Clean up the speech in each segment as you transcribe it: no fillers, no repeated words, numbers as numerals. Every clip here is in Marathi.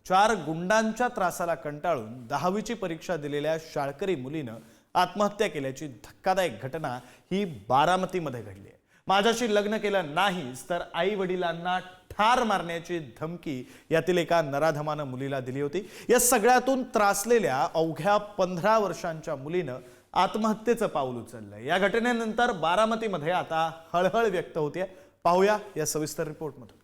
4 गुंडांच्या त्रासाला कंटाळून 10वीची परीक्षा दिलेल्या शाळकरी मुलीनं आत्महत्या केल्याची धक्कादायक घटना ही बारामतीमध्ये घडली आहे। माझ्याशी लग्न केलं नाहीस तर आई वडिलांना ठार मारण्याची धमकी यातील एका नराधमानं मुलीला दिली होती। या सगळ्यातून त्रासलेल्या अवघ्या 15 वर्षांच्या मुलीनं आत्महत्येचं पाऊल उचललंय। या घटनेनंतर बारामतीमध्ये आता हळहळ व्यक्त होते। पाहूया या सविस्तर रिपोर्टमध्ये।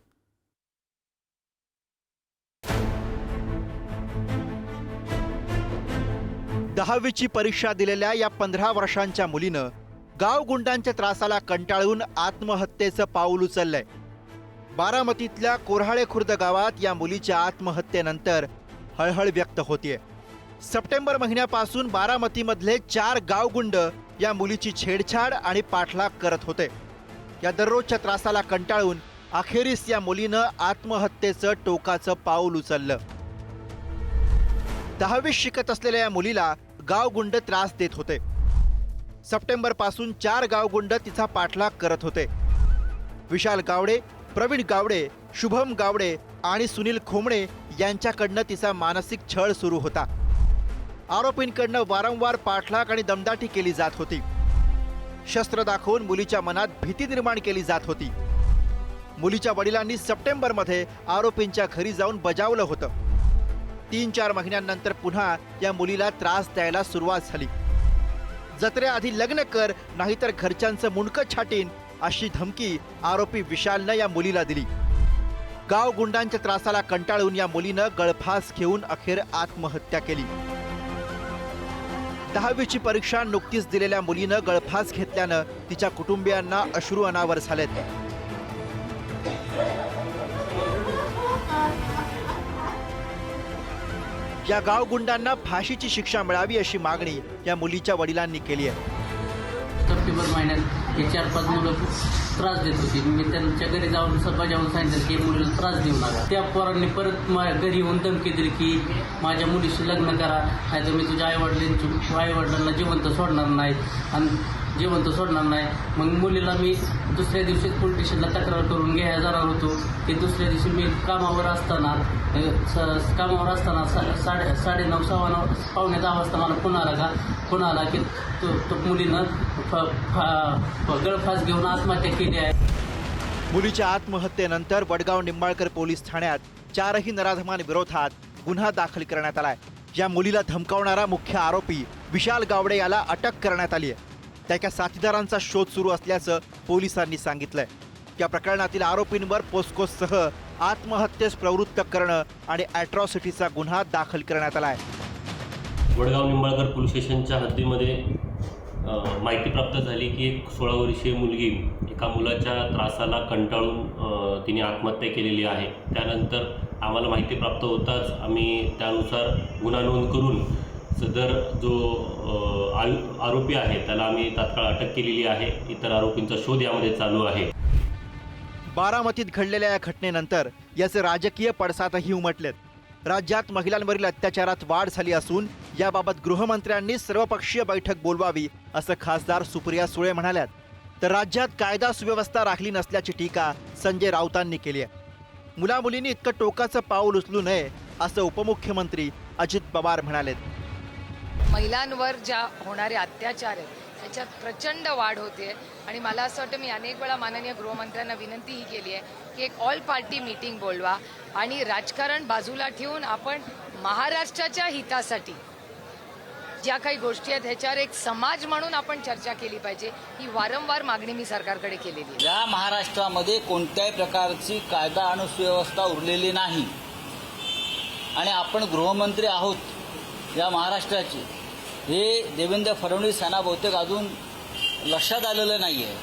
10वीची परीक्षा दिलेल्या या 15 वर्षांच्या मुलीनं गाव गुंडांच्या त्रासाला कंटाळून आत्महत्येचं पाऊल उचललंय। बारामतीतल्या कोऱ्हाळे खुर्द गावात या मुलीच्या आत्महत्येनंतर हळहळ व्यक्त होतीये। सप्टेंबर महिन्यापासून बारामतीमधले 4 गावगुंड या मुलीची छेडछाड आणि पाठलाग करत होते। या दररोजच्या त्रासाला कंटाळून अखेरीस या मुलीनं आत्महत्येचं टोकाचं पाऊल उचललं। 10वीत शिकत असलेल्या या मुलीला गावगुंड त्रास देत होते। सप्टेंबर पासून 4 गावगुंड तिचा पाठलाग करत होते। विशाल गावडे, प्रवीण गावडे, शुभम गावडे आणि सुनील खोमणे यांच्याकडनं तिचा मानसिक छळ सुरू होता। आरोपींकडनं वारंवार पाठलाग आणि दमदाटी केली जात होती। शस्त्र दाखवून मुलीच्या मनात भीती निर्माण केली जात होती। मुलीच्या वडिलांनी सप्टेंबरमध्ये आरोपींच्या घरी जाऊन बजावलं होतं। 3-4 महिन्यांनंतर पुन्हा या मुलीला त्रास द्यायला सुरुवात झाली। जत्रेआधी लग्न कर नाहीतर घरच्यांचं मुंडकं छाटीन अशी धमकी आरोपी विशालनं या मुलीला दिली। गाव गुंडांच्या त्रासाला कंटाळून या मुलीनं गळफास घेऊन अखेर आत्महत्या केली। 10वीची परीक्षा नुकतीच दिलेल्या मुलीनं गळफास घेतल्यानं तिच्या कुटुंबियांना अश्रू अनावर झालेत। या गावगुंडांना फाशीची शिक्षा मिळावी अशी मागणी या मुलीच्या वडिलांनी केली आहे। सप्टेंबर महिन्यात हे 4-5 मुलं त्रास देत होती। मी त्यांच्या घरी जाऊन बजावून सांगितलं की मुलीला त्रास देऊ नका। त्या पोरांनी परत घरी येऊन धमकी दिली की माझ्या मुलीशी लग्न करा नाहीतर मी तुझ्या आईवडिलांना जिवंत सोडणार नाही आणि जिवंत सोडणार नाही। मग मुलीला मी दुसऱ्या दिवशी पोलीस स्टेशनला तक्रार करून घ्यायला जाणार होतो की दुसऱ्या दिवशी मी कामावर असताना 9:30 पावणे 10 वाजता मला फोन आला की तो मुलीनं गळफास घेऊन आत्महत्या केली आहे। मुलीच्या आत्महत्येनंतर वडगाव निंबाळकर पोलीस ठाण्यात 4ही नराधमांविरोधात गुन्हा दाखल करण्यात आलाय। या मुलीला धमकावणारा मुख्य आरोपी विशाल गावडे याला अटक करण्यात आली आहे। त्याच्या साथीदारांचा शोध सुरू असल्याचं पोलिसांनी सांगितलंय। या प्रकरणातील आरोपींवर पोस्कोसह आत्महत्येस प्रवृत्त करणं आणि अॅट्रॉसिटीचा गुन्हा दाखल करण्यात आलाय। वडगाव निंबाळकर पोलीस स्टेशनच्या हद्दीमध्ये माहिती प्राप्त झाली की एक 16 वर्षीय मुलगी एका मुलाच्या त्रासाला कंटाळून तिने आत्महत्या केलेली आहे। त्यानंतर आम्हाला माहिती प्राप्त होताच आम्ही त्यानुसार गुन्हा नोंद करून सदर जो आरोपी आहे त्याला आम्ही तात्काळ अटक केलेली आहे। इतर आरोपींचा शोध यामध्ये चालू आहे। बारामतीत घडलेल्या या घटनेनंतर याचे राजकीय पडसादही उमटलेत। राज्यात महिलांवरील अत्याचारात वाढ झाली असून याबाबत गृहमंत्र्यांनी सर्वपक्षीय बैठक बोलवावी असं खासदार सुप्रिया सुळे म्हणाल्यात। तर राज्यात कायदा सुव्यवस्था राखली नसल्याची टीका संजय राऊतांनी केली आहे। मुलामुलींनी इतकं टोकाचं पाऊल उचलू नये असं उपमुख्यमंत्री अजित पवार म्हणालेत। महिलांवर ज्या होणारे अत्याचार आहेत त्याच्यात प्रचंड वाढ होते आणि मला असं वाटतं मी अनेक वेळा माननीय गृहमंत्र्यांना विनंतीही केली आहे की एक ऑल पार्टी मीटिंग बोलवा आणि राजकारण बाजूला ठेवून आपण महाराष्ट्राच्या हितासाठी ज्या काही गोष्टी आहेत ह्याच्यावर एक समाज म्हणून आपण चर्चा केली पाहिजे। ही वारंवार मागणी मी सरकारकडे केलेली आहे। या महाराष्ट्रामध्ये कोणत्याही प्रकारची कायदा आणि सुव्यवस्था उरलेली नाही आणि आपण गृहमंत्री आहोत या महाराष्ट्राचे। हे देवेंद्र फडणवीस यांना बहुतेक अजून लक्षात आलेलं नाही आहे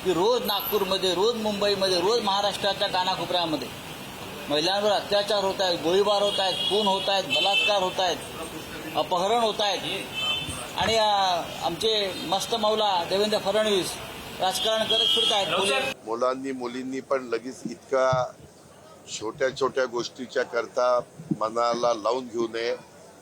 की रोज नागपूरमध्ये, रोज मुंबईमध्ये, रोज महाराष्ट्राच्या कानाकोपऱ्यामध्ये महिलांवर अत्याचार होत आहेत, गोळीबार होत आहेत, खून होत आहेत, बलात्कार होत आहेत, अपहरण होत आहेत आणि आमचे मस्त मौला देवेंद्र फडणवीस राजकारण करत फिरत आहेत। मुलांनी मुलींनी पण लगेच इतका छोट्या छोट्या गोष्टीच्या करता मनाला लावून घेऊ नये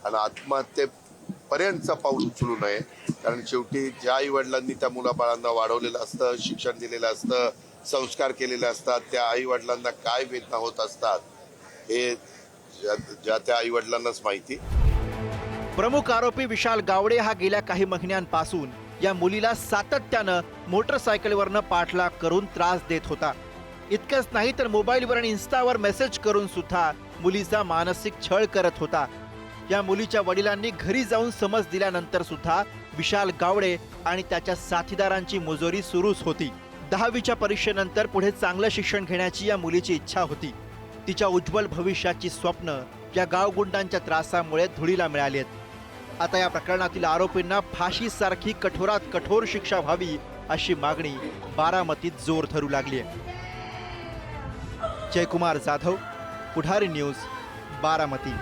आणि आत्महत्येपर्यंतचा पाऊल उचलू नये। कारण शेवटी ज्या आई वडिलांनी त्या मुलाबाळांना वाढवलेलं असतं, शिक्षण दिलेलं असतं, संस्कार केलेले असतात, त्या आई वडिलांना काय वेदना होत असतात हे ज्या त्या आई वडिलांनाच माहिती. प्रमुख आरोपी विशाल गावडे हा गेल्या काही महिन्यांपासून या मुलीला सातत्यानं मोटरसायकलवरनं पाठलाग करून त्रास देत होता. इतकंच नाही तर मोबाईलवर आणि इन्स्टावर मेसेज करून सुद्धा मुलीचा मानसिक छळ करत होता. या मुलीच्या वडिलांनी घरी जाऊन समज दिल्यानंतर सुद्धा विशाल गावडे आणि त्याच्या साथीदारांची मुजोरी सुरूच होती. 10वीच्या परीक्षेनंतर पुढे चांगलं शिक्षण घेण्याची या मुलीची इच्छा होती. तिच्या उज्ज्वल भविष्याची स्वप्न या गावगुंडांच्या त्रासामुळे धुळीला मिळाली आहेत. आता या प्रकरणातील आरोपींना फाशीसारखी कठोरात कठोर शिक्षा व्हावी अशी मागणी बारामतीत जोर धरू लागली आहे. जयकुमार जाधव, पुढारी न्यूज, बारामती.